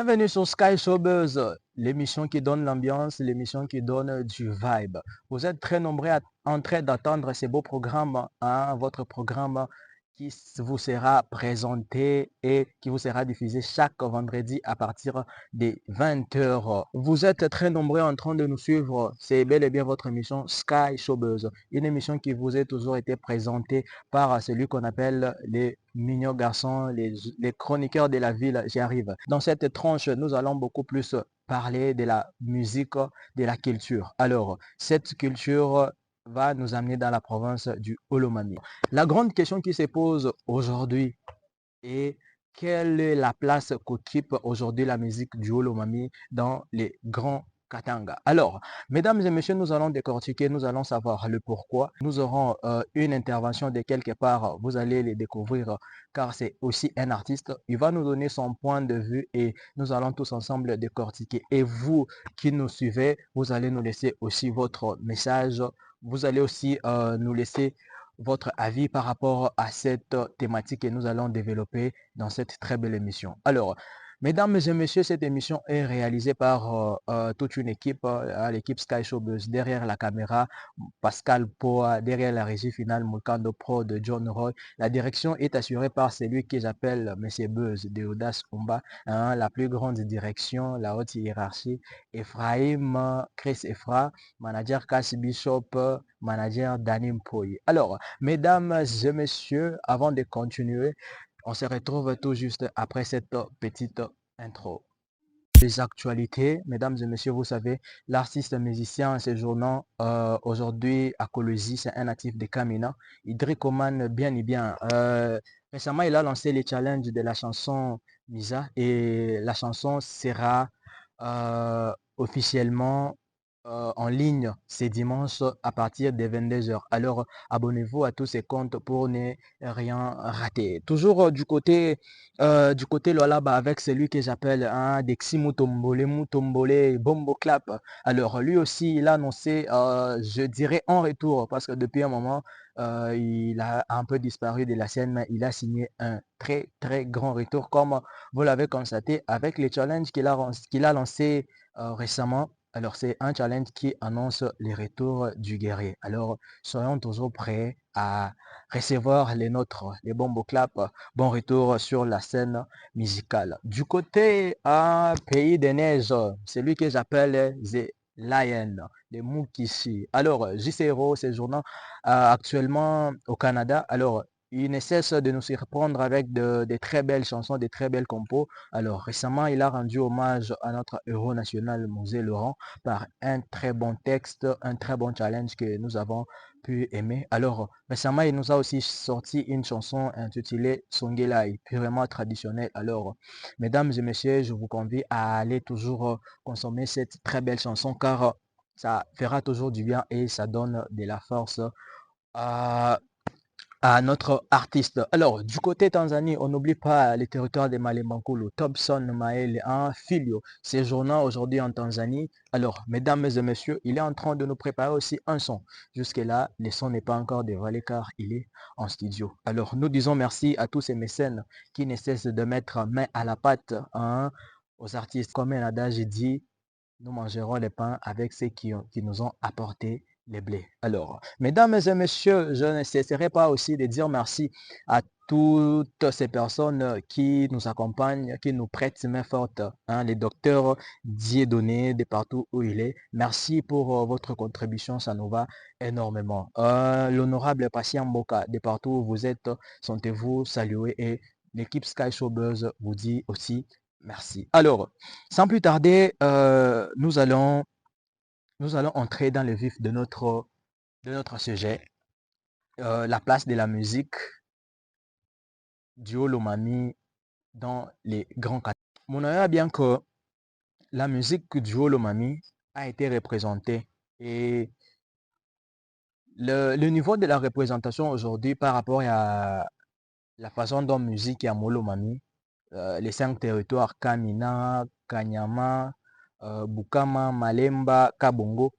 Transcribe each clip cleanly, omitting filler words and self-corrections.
Bienvenue sur Sky Showbuzz, l'émission qui donne l'ambiance, l'émission qui donne du vibe. Vous êtes très nombreux en train d'attendre ces beaux programmes, hein, votre programme qui vous sera présenté et qui vous sera diffusé chaque vendredi à partir des 20 heures. Vous êtes très nombreux en train de nous suivre. C'est bel et bien votre émission Sky Showbuzz, une émission qui vous a toujours été présentée par celui qu'on appelle les mignons garçons, les chroniqueurs de la ville. J'y arrive. Dans cette tranche, nous allons beaucoup plus parler de la musique, de la culture. Alors, cette culture va nous amener dans la province du Olomami. La grande question qui se pose aujourd'hui est: quelle est la place qu'occupe aujourd'hui la musique du Olomami dans les grands Katanga? Alors, mesdames et messieurs, nous allons décortiquer, nous allons savoir le pourquoi. Nous aurons une intervention de quelque part, vous allez les découvrir car c'est aussi un artiste. Il va nous donner son point de vue et nous allons tous ensemble décortiquer. Et vous qui nous suivez, vous allez nous laisser aussi votre message. Vous allez aussi nous laisser votre avis par rapport à cette thématique que nous allons développer dans cette très belle émission. Alors, mesdames et messieurs, cette émission est réalisée par toute une équipe, l'équipe Sky Showbuzz, derrière la caméra, Pascal Poa, derrière la régie finale, Mulkando Pro de John Roy. La direction est assurée par celui que j'appelle Monsieur Buzz, de Audace Umba, hein, la plus grande direction, la haute hiérarchie, Ephraim, Chris Ephra, manager Cass Bishop, manager Danny Mpoy. Alors, mesdames et messieurs, avant de continuer, on se retrouve tout juste après cette petite intro. Les actualités, mesdames et messieurs, vous savez, l'artiste musicien séjournant aujourd'hui à Colosi, c'est un natif de Kamina. Il Oman bien et bien. Récemment, il a lancé les challenges de la chanson Misa et la chanson sera officiellement en ligne ce dimanche à partir des 22 heures. Alors, abonnez-vous à tous ces comptes pour ne rien rater. Toujours du côté Lualaba avec celui que j'appelle Dexi Mutombole, Bombo Clap. Alors, lui aussi, il a annoncé, je dirais en retour, parce que depuis un moment, il a un peu disparu de la scène, mais il a signé un très, très grand retour, comme vous l'avez constaté, avec les challenges qu'il a lancés récemment. Alors, c'est un challenge qui annonce les retours du guerrier. Alors, soyons toujours prêts à recevoir les nôtres, les Bombo Clap. Bon retour sur la scène musicale. Du côté Pays des Neiges, celui que j'appelle The Lion, les Mukishi. Alors, JCRO séjournant actuellement au Canada. Alors, il ne cesse de nous surprendre avec de très belles chansons, de très belles compos. Alors, récemment, il a rendu hommage à notre héros national, Mosé Laurent, par un très bon texte, un très bon challenge que nous avons pu aimer. Alors, récemment, il nous a aussi sorti une chanson intitulée Songelai, purement traditionnelle. Alors, mesdames et messieurs, je vous convie à aller toujours consommer cette très belle chanson car ça fera toujours du bien et ça donne de la force à notre artiste. Alors, du côté Tanzanie, on n'oublie pas les territoires de Malemankulu, Thompson, Maël, Filio, séjournant aujourd'hui en Tanzanie. Alors, mesdames et messieurs, il est en train de nous préparer aussi un son. Jusque-là, le son n'est pas encore dévoilé car il est en studio. Alors, nous disons merci à tous ces mécènes qui ne cessent de mettre main à la pâte aux artistes. Comme un adage dit, nous mangerons les pains avec ceux qui nous ont apporté les blés. Alors, mesdames et messieurs, je ne cesserai pas aussi de dire merci à toutes ces personnes qui nous accompagnent, qui nous prêtent main forte, hein, les docteurs Dieudonné de partout où il est. Merci pour votre contribution, ça nous va énormément. L'honorable Patient Mboka, de partout où vous êtes, sentez-vous salué et l'équipe Sky Showbuzz vous dit aussi merci. Alors, sans plus tarder, nous allons entrer dans le vif de notre sujet, la place de la musique du Olomami dans les grands quartiers. On a bien que la musique du Olomami a été représentée et le niveau de la représentation aujourd'hui par rapport à la façon dont musique est à Olomami, les 5 territoires Kamina, Kanyama, Bukama, Malemba, Kabongo.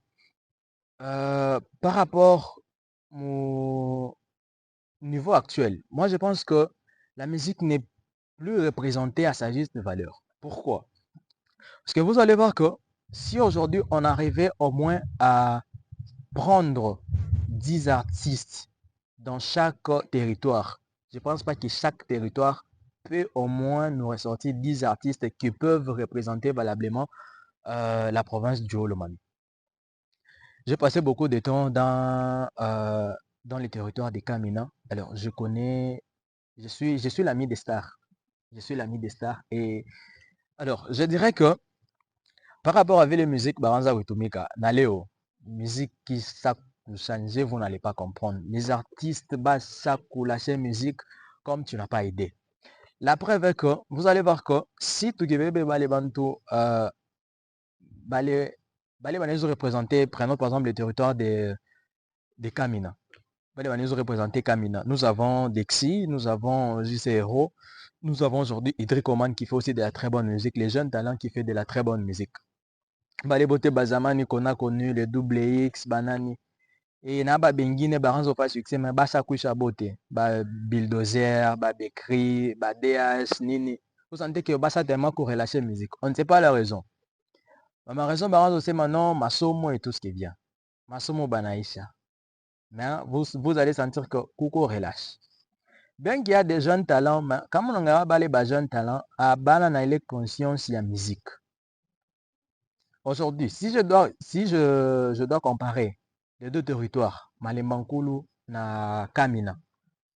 Par rapport au niveau actuel, moi je pense que la musique n'est plus représentée à sa juste valeur. Pourquoi? Parce que vous allez voir que si aujourd'hui on arrivait au moins à prendre 10 artistes dans chaque territoire, je ne pense pas que chaque territoire peut au moins nous ressortir 10 artistes qui peuvent représenter valablement la province du Haut-Lomami. J'ai passé beaucoup de temps dans les territoires des Kamina. Alors, je suis l'ami des stars. Je suis l'ami des stars. Et alors, je dirais que par rapport avec les musiques Baranza Witumika, Naléo, musique qui ça changer, vous n'allez pas comprendre. Les artistes ça lâcher musique comme tu n'as pas aidé. La preuve est que vous allez voir que si tu veux les bantu, les représenter, prenons par exemple le territoire des Kamina. Nous représenter Kamina. Nous avons Dexy, nous avons JCRO, nous avons aujourd'hui Idric Oman qui fait aussi de la très bonne musique, les jeunes talents qui fait de la très bonne musique. Balebote Bazamani qu'on a connu, le double X, Banani. Et na ba bengine ba ranzo pas succès, mais ba chakusha bote. Ba Bulldozer, ba Bekri, ba DH, Nini. Vous sentez que ba ça tellement corrélation musique. On ne sait pas la raison. Ma raison, ba ranzo c'est maintenant Masomo et tout ce qui vient. Masomo Banaïcha. Mais vous allez sentir que Kouko relâche. Bien qu'il y a des jeunes talents, mais quand on a les jeunes talents, à Banana il est conscience il y a musique. Aujourd'hui, si je dois comparer les deux territoires, Malembankulu et Kamina,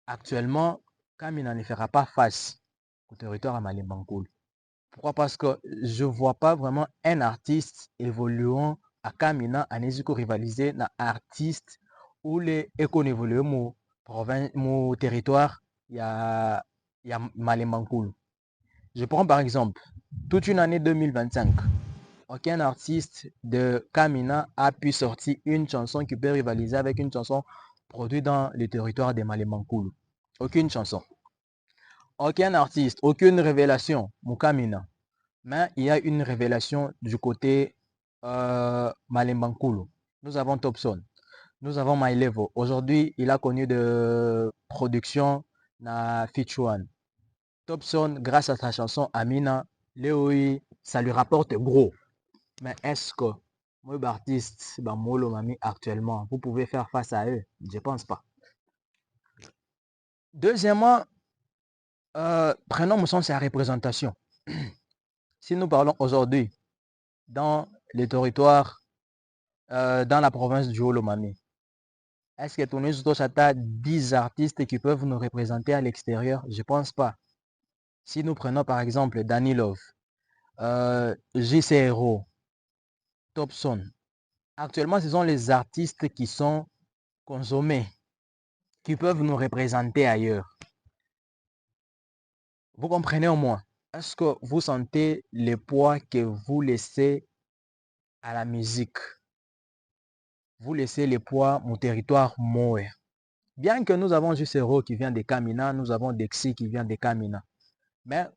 actuellement, Kamina ne fera pas face au territoire à Malembankulu. Pourquoi? Parce que je ne vois pas vraiment un artiste évoluant à Kamina, à Nézuko rivaliser un artiste où les éco évoluent mon territoire, il y a Malembankulu. Je prends par exemple toute une année 2025. Aucun artiste de Kamina a pu sortir une chanson qui peut rivaliser avec une chanson produite dans le territoire de Malembankulu. Aucune chanson. Aucun artiste, aucune révélation, Mukamina. Mais il y a une révélation du côté Malembankulu. Nous avons Topson. Nous avons MyLevel. Aujourd'hui, il a connu de production na Fichuan. Topson, grâce à sa chanson Amina, Léoi, ça lui rapporte gros. Mais est-ce que moi, artiste, Molo Mami, actuellement, vous pouvez faire face à eux? Je ne pense pas. Deuxièmement, prenons mon sens à représentation. Si nous parlons aujourd'hui dans les territoires, dans la province du Haut-Lomami, est-ce que tu as 10 artistes qui peuvent nous représenter à l'extérieur? Je ne pense pas. Si nous prenons par exemple Danilov, JCRO, Topson, actuellement ce sont les artistes qui sont consommés, qui peuvent nous représenter ailleurs. Vous comprenez au moins? Est-ce que vous sentez le poids que vous laissez à la musique? Vous laissez le poids mon territoire mourir. Bien que nous avons Jusero qui vient de Kamina, nous avons Dexy qui vient de Kamina. Mais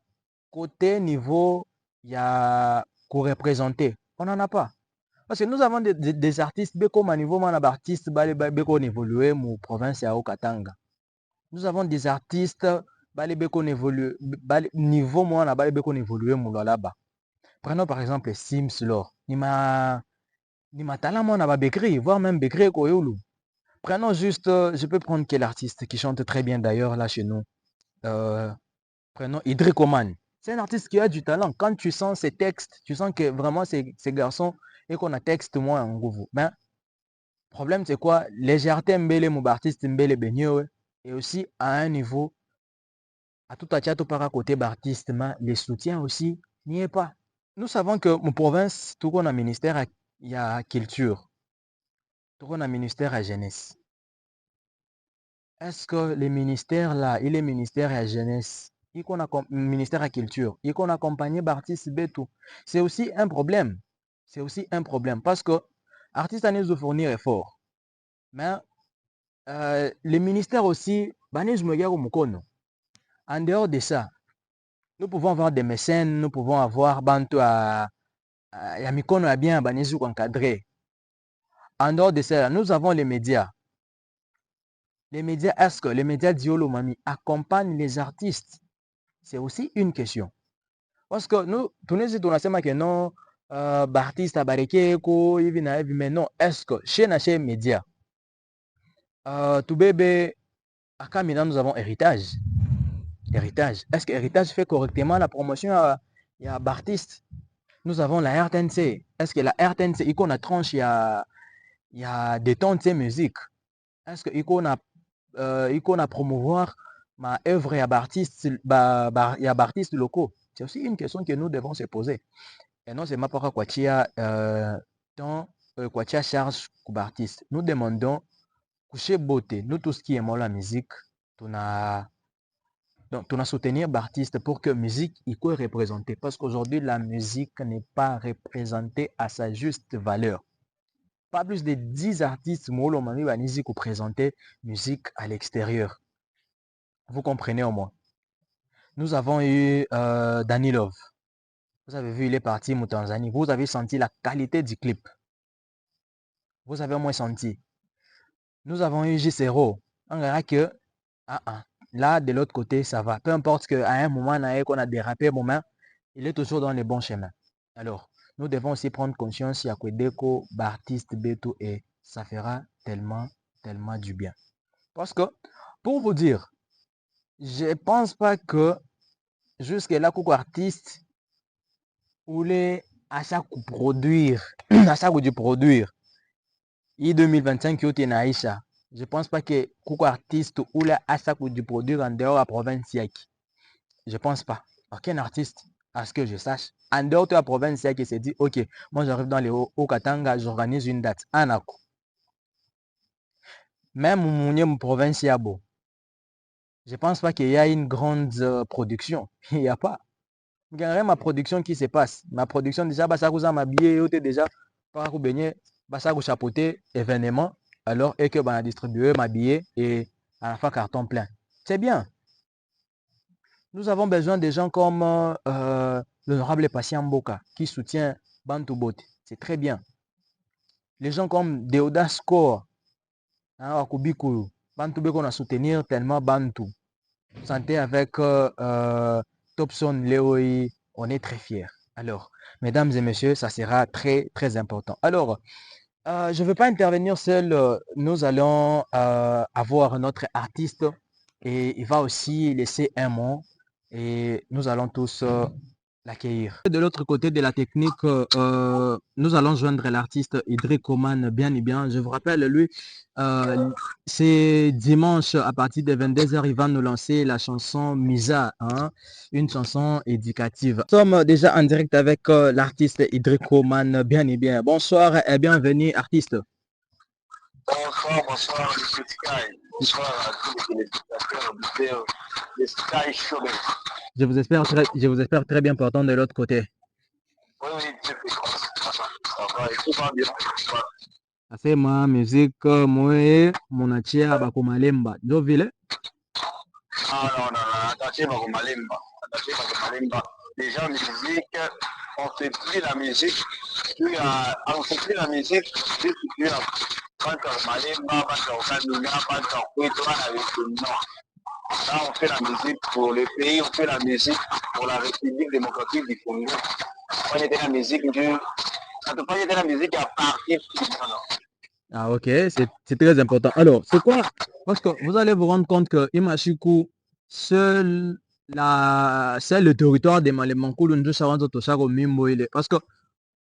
côté niveau, il y a qu'on représenter. On n'en a pas. Parce que nous avons des artistes, comme à niveau artiste, qu'on évolue mon province à Okatanga. Nous avons des artistes, qu'on évolue, niveau moi on a qu'on évolue mon là-bas. Prenons par exemple Sims Lor. Ni ma talent moi on a Bekri, voire même Bekri Koyoulou. Prenons juste, je peux prendre quel artiste qui chante très bien d'ailleurs là chez nous. Prenons Idric Oman. C'est un artiste qui a du talent. Quand tu sens ses textes, tu sens que vraiment ces garçons et qu'on a texte moins en gros. Mais le problème c'est quoi? Légèreté mbele mon artiste mbele benyo et aussi à un niveau à tout à tchato par à côté d'artiste, mais les soutiens aussi n'y est pas. Nous savons que mon province, tout qu'on a ministère, il y a culture, tout qu'on a ministère à jeunesse. Est-ce que les ministères là, il est ministère à jeunesse, il qu'on a ministère à culture, il qu'on accompagné d'artistes tout, c'est aussi un problème. C'est aussi un problème parce que artistes à nous fournir effort, mais les ministères aussi, en dehors de ça, nous pouvons avoir des mécènes, nous pouvons avoir bantu à mikono à bien encadré. En dehors de ça, nous avons les médias. Les médias, est-ce que les médias d'Iolo Mami accompagnent les artistes? C'est aussi une question. Parce que nous, tunaweza tunasema que non, baartiste abarekeko hivi na hivi, mais non, est-ce que chez média, tout bébé, à Kamina, nous avons héritage. Héritage. Est-ce que héritage fait correctement la promotion il y a Bartiste? Nous avons la RTNC. Est-ce que la RTNC, il a tranche, il y a des tons de ces musiques? Est-ce que il a promouvoir ma œuvre et à Bartiste, il y a Bartiste locaux? C'est aussi une question que nous devons se poser. Et non, c'est ma part quoi dans quoi charge pour Bartiste. Nous demandons coucher beauté. Nous, tout ce qui aimons la musique, on a donc, on a soutenir l'artiste pour que la musique soit représentée. Parce qu'aujourd'hui, la musique n'est pas représentée à sa juste valeur. Pas plus de 10 artistes molomani la musique ou présenter musique à l'extérieur. Vous comprenez au moins. Nous avons eu Danny Love. Vous avez vu, il est parti en Tanzanie. Vous avez senti la qualité du clip. Vous avez au moins senti. Nous avons eu J0. On verra que là, de l'autre côté, ça va. Peu importe qu'à un moment, qu'on a dérapé, moment, il est toujours dans les bons chemins. Alors, nous devons aussi prendre conscience, il y a que Deco, Bartiste, Beto, et ça fera tellement, tellement du bien. Parce que, pour vous dire, je ne pense pas que jusque-là, coucou artiste, voulait à chaque produire, à chaque du produire, et 2025 qui est Naïcha. Je ne pense pas que coucou artiste ou là à chaque du produire en dehors de la province yaki. Je ne pense pas. Aucun artiste, à ce que je sache, en dehors de la province qui s'est dit, ok, moi j'arrive dans les Hauts-Katanga, j'organise une date. Anako. Même mon province Yabo. Je ne pense pas qu'il y a une grande production. Il n'y a pas. Regardez ma production qui se passe. Ma production déjà, ça vous a m'habillé, déjà, par vous baigner, ça vous chapeauter événement, alors et que a distribué m'habiller et à la fin carton plein. C'est bien. Nous avons besoin de gens comme l'honorable Patient Mboka qui soutient Bantu Bot. C'est très bien. Les gens comme Deodas Core, Wakubiku, Bantu Beko a soutenir tellement Bantu. Santé avec Topson Leoi, on est très fiers. Alors, mesdames et messieurs, ça sera très, très important. Alors, je ne veux pas intervenir seul. Nous allons avoir notre artiste et il va aussi laisser un mot et nous allons tous l'accueillir. De l'autre côté de la technique, nous allons joindre l'artiste Idrick Oman bien et bien. Je vous rappelle, lui, c'est dimanche à partir de 22h, il va nous lancer la chanson Misa, hein, une chanson éducative. Nous sommes déjà en direct avec l'artiste Idrick Oman bien et bien. Bonsoir et bienvenue, artiste. Bonsoir, bonsoir, M. Sky. Bonsoir à tous les téléspectateurs de Sky Show. Je vous espère très bien portant de l'autre côté. Oui, oui, ça va, et tout va bien. Asema musique moye monachia bakumalemba ndio vile. Ah non, non, attaché Bakumalemba. Attaché Bakumalemba. Déjà, musique, on ne fait plus la musique. On ne fait plus la musique. Depuis Banta Malemba, Banta Okanina, Banta Kweto, non. Là, on fait la musique pour le pays, on fait la musique pour la République démocratique du Congo. On était la musique ça ne peut pas être la musique à partir. Ah ok, c'est très important. Alors, c'est quoi? Parce que vous allez vous rendre compte que Imashiku, seul le territoire de Malemankulu, nous savons tout parce que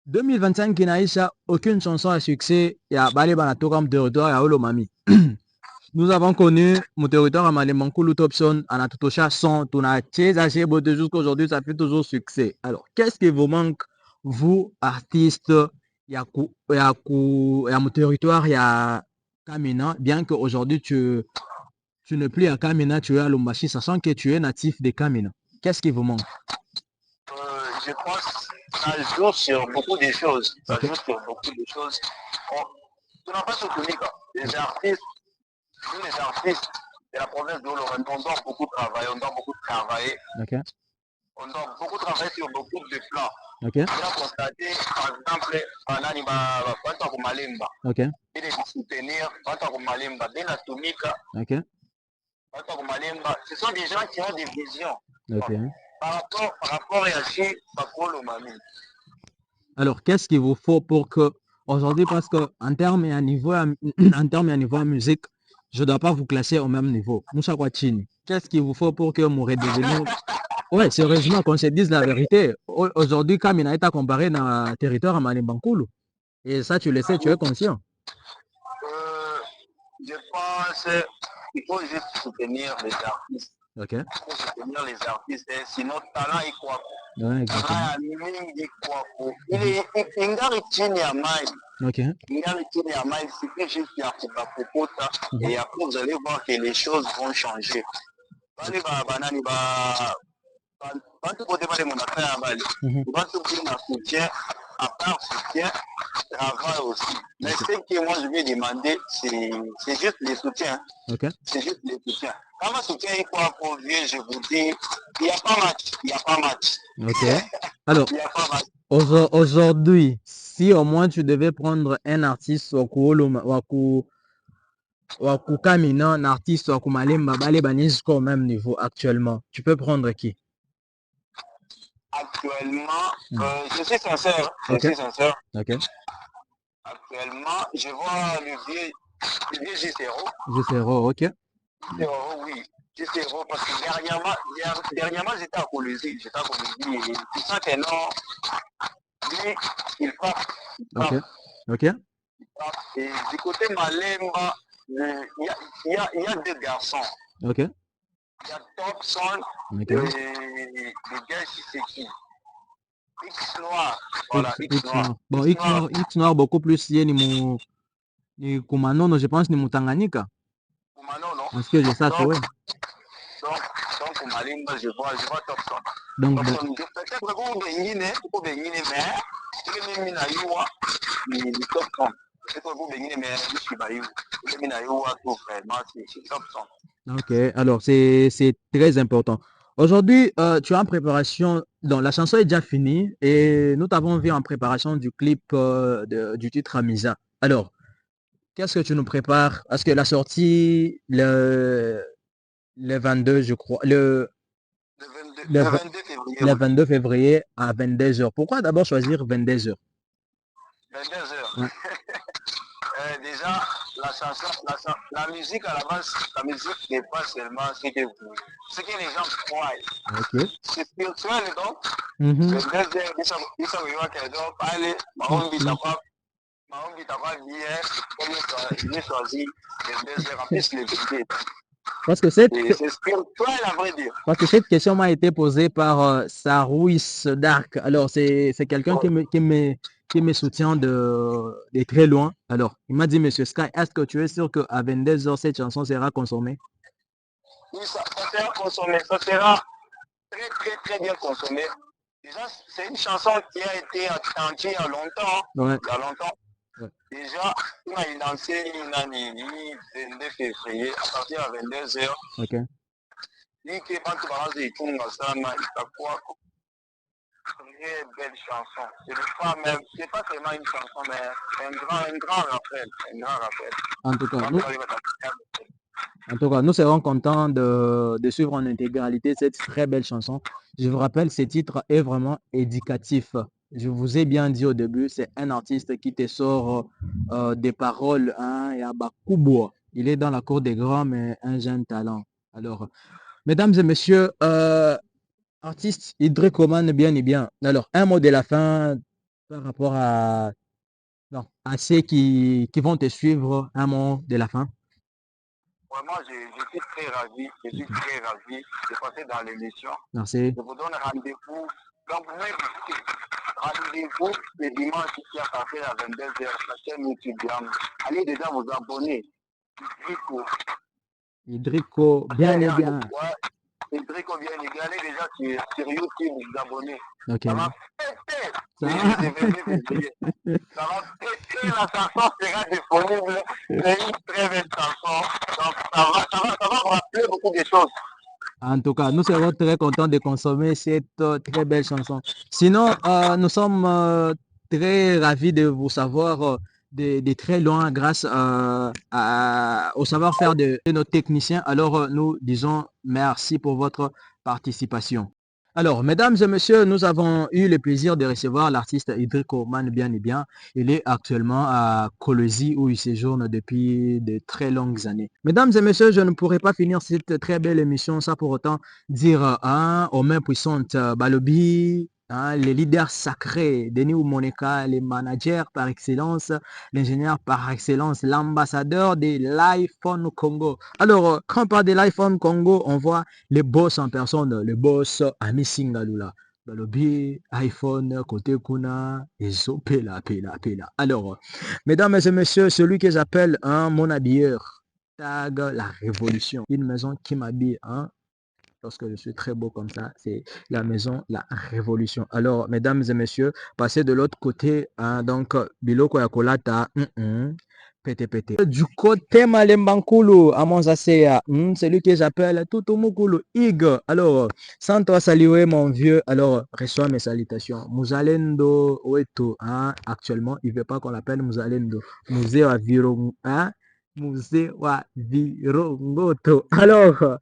2025 Kinaïsa, aucune chanson à succès, il y a Bale Banatokam territoire à Olomami. Nous avons connu mon territoire à Malemankulu Topson, à Natotosha 100, Tuna Tcheza Chebote jusqu'à aujourd'hui, ça fait toujours succès. Alors, qu'est-ce qui vous manque, vous, artistes, il y a mon territoire, il y a Kamina, bien qu'aujourd'hui tu n'es plus à Kamina, tu es à Lumbashi, sachant que tu es natif de Kamina. Qu'est-ce qui vous manque? Je pense que ça joue sur beaucoup de choses. Ça joue sur beaucoup de choses. Tu n'as pas soutenu les artistes, nous les artistes de la province de Oloron, on doit beaucoup travailler, Okay. On doit beaucoup travailler sur beaucoup de plans. Okay. On a constaté, par exemple, Banta Malemba. Okay. Et de soutenir Banta Malemba, de la Tumika. Okay. Banta Malemba, ce sont des gens qui ont des visions. Okay. par rapport à Yachi, Bakolo Mami. Alors, qu'est-ce qu'il vous faut pour que, aujourd'hui, parce que en termes et à niveau, en termes et à niveau de musique, je ne dois pas vous classer au même niveau. Moussa Kwachini, qu'est-ce qu'il vous faut pour que vous redeveniez... Ouais, sérieusement, qu'on se dise la vérité. Aujourd'hui, Kamina est comparé dans le territoire à Malimbankulu. Et ça, tu le sais, tu es conscient. Je pense qu'il faut juste soutenir les artistes. Ok. Il faut soutenir les artistes. Et sinon, talent est quoi? Ouais, exactement. Il ngari chini ya maji. Ok. Ingari chini ya maji, c'est juste ya kupapota. Et après, vous allez voir que les choses vont changer. Bali banani bantu bote bale monaka ya bali. Bantu qui na soutien, à part soutien, travail aussi. Mais ce que moi je vais demander, c'est juste les soutiens. Ok. C'est juste les soutiens. Quand ma soutien est quoi pour vieux, je vous dis, il n'y a pas match. Il n'y a pas match. Ok. Alors, Il n'y a pas match. aujourd'hui, si au moins tu devais prendre un artiste Wakukamina, un artiste Wakumalemba, Bale Banisco au même niveau actuellement, tu peux prendre qui? Actuellement, je suis sincère. Je suis sincère. Ok. Actuellement, je vois le vieux Gisero. Gisero, ok. Gisero, oui. Gisero, parce que dernièrement j'étais à Colosie. J'étais à Colosie et tu sens que non, lui, il frappe. Ok. Ok. Et du côté Malemba, il y a deux garçons. Ok. Il y a Thompson et le gars, c'est qui? X Noir. Voilà, X Noir. Bon, X Noir beaucoup plus lié ni Kumanono, je pense, ni Mutanganyika. Kumanono. Parce que je sache, oui. Donc, Malimba, je vois Thompson. Donc, Thompson, peut-être que vous bengine, mais le même na yuwa, ni Thompson. Peut-être que vous bengine, mais je suis bayu. Le même na yuwa, tout vraiment, c'est Thompson. Ok, alors c'est très important. Aujourd'hui, tu es en préparation, donc la chanson est déjà finie et nous t'avons vu en préparation du clip du titre Amisa. Alors, qu'est-ce que tu nous prépares? Parce que la sortie le 22, je crois, Le 22 février. le 22 février à 22h. Pourquoi d'abord choisir 22h? 22h. Ouais. Déjà, la musique à la base, la musique n'est pas seulement ce que les gens croient. Ok. C'est spirituel, donc. Le 22h, ils sont allez, Mahombi t'a pas bien, comme il choisi le 22h, en plus le 22. Parce que c'est spirituel, à vrai dire. Parce que cette question m'a été posée par Sarouis Dark. Alors, c'est quelqu'un qui me soutient de très loin. Alors, il m'a dit, Monsieur Sky, est-ce que tu es sûr qu'à 22h, cette chanson sera consommée? Oui, ça sera consommé. Ça sera très, très, très bien consommé. Déjà, c'est une chanson qui a été attendue il y a longtemps. Ouais. Il y a longtemps. Ouais. Déjà, on a lancé une année, le 22 février, à partir de 22h. Ok. Très belle chanson. C'est pas seulement une chanson, mais un grand rappel. Un grand rappel. En tout cas, nous serons contents de suivre en intégralité cette très belle chanson. Je vous rappelle, ce titre est vraiment éducatif. Je vous ai bien dit au début, c'est un artiste qui te sort des paroles, hein, et à Bakubo. Il est dans la cour des grands, mais un jeune talent. Alors, mesdames et messieurs, artiste Idrick Oman, bien et bien. Alors, un mot de la fin par rapport à ceux qui vont te suivre, un mot de la fin. Vraiment, je suis très ravi. Je suis très ravi de passer dans l'émission. Merci. Je vous donne rendez-vous. Donc, vous m'invitez. Rendez-vous le dimanche ici à partir de 22h, la chaîne YouTube. Allez déjà vous abonner. Idricko, bien et bien. Ouais, Idricko, bien et bien. Allez déjà sur YouTube, vous abonner. Ok. Ça va péter. Ça va péter, la chanson sera disponible. C'est une très belle chanson. Donc, ça va vous rappeler beaucoup de choses. En tout cas, nous serons très contents de consommer cette très belle chanson. Sinon, nous sommes très ravis de vous savoir de très loin grâce au savoir-faire de nos techniciens. Alors, nous disons merci pour votre participation. Alors, mesdames et messieurs, nous avons eu le plaisir de recevoir l'artiste Idriko Man bien et bien. Il est actuellement à Colosi où il séjourne depuis de très longues années. Mesdames et messieurs, je ne pourrais pas finir cette très belle émission sans pour autant dire aux mains puissantes Balobi, les leaders sacrés, Denis Moneka, les managers par excellence, l'ingénieur par excellence, l'ambassadeur de l'iPhone Congo. Alors, quand on parle de l'iPhone Congo, on voit les boss en personne, le boss Ami Singalula. Balobi, iPhone, côté Kuna, et zo, pela, pela, pela. Alors, mesdames et messieurs, celui que j'appelle mon habilleur, tag la révolution. Une maison qui m'habille, lorsque je suis très beau comme ça, c'est la maison, la révolution. Alors, mesdames et messieurs, passez de l'autre côté, donc, Biloko Yakolata, pété, pété. Du côté Malembankulu, à Monzasea, celui que j'appelle Tutumukulu Ig. Alors, sans toi saluer mon vieux, alors, reçois mes salutations. Muzalendo Weto, actuellement, il ne veut pas qu'on l'appelle Muzalendo. Musée à Virong, Musée wa Virongoto. Alors,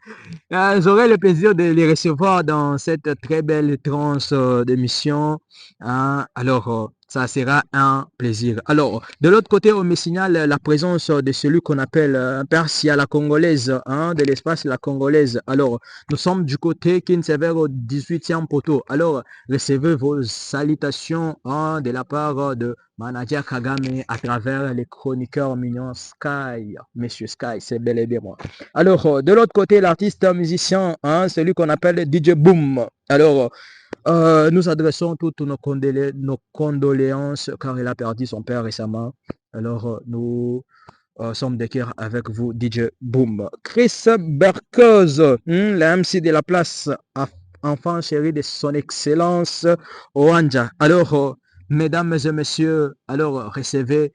j'aurai le plaisir de les recevoir dans cette très belle tranche d'émission. Alors, ça sera un plaisir. Alors, de l'autre côté, on me signale la présence de celui qu'on appelle Persia la Congolaise, de l'espace la Congolaise. Alors, nous sommes du côté qui s'avère au 18e poteau. Alors, recevez vos salutations de la part de Manager Kagame à travers les chroniqueurs mignons Sky. Monsieur Sky, c'est bel et bien moi. Alors, de l'autre côté, l'artiste musicien, celui qu'on appelle DJ Boom. Alors, nous adressons toutes nos condoléances car il a perdu son père récemment. Alors, nous sommes de cœur avec vous, DJ Boom. Chris Berkeuse, la MC de la place, enfant chéri de son excellence, Oanja. Alors, mesdames et messieurs, alors recevez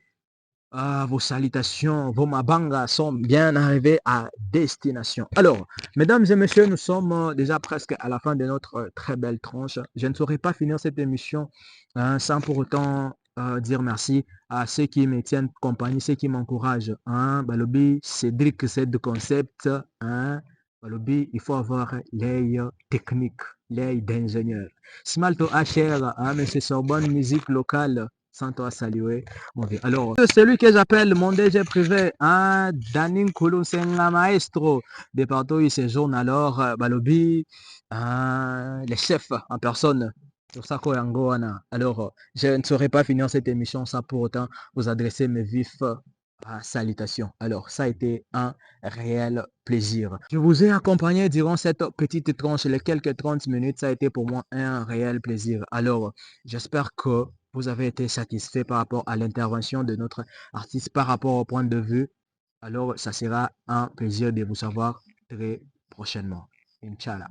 vos salutations, vos mabangas sont bien arrivés à destination. Alors, mesdames et messieurs, nous sommes déjà presque à la fin de notre très belle tranche. Je ne saurais pas finir cette émission sans pour autant dire merci à ceux qui me tiennent compagnie, ceux qui m'encouragent. Balobi, Cédric, c'est de concept. Balobi, il faut avoir l'œil technique, l'œil d'ingénieur. Smalto HR, mais c'est Sorbonne musique locale. Sans toi saluer. Alors, celui que j'appelle mon DG privé, Danin Kulusenga Maestro, de partout il séjourne alors, Balobi, les chefs en personne. Sur ça, alors, je ne saurais pas finir cette émission sans pour autant vous adresser mes vifs salutations. Alors, ça a été un réel plaisir. Je vous ai accompagné durant cette petite tranche, les quelques 30 minutes, ça a été pour moi un réel plaisir. Alors, j'espère que vous avez été satisfait par rapport à l'intervention de notre artiste, par rapport au point de vue. Alors, ça sera un plaisir de vous savoir très prochainement. Inch'Allah.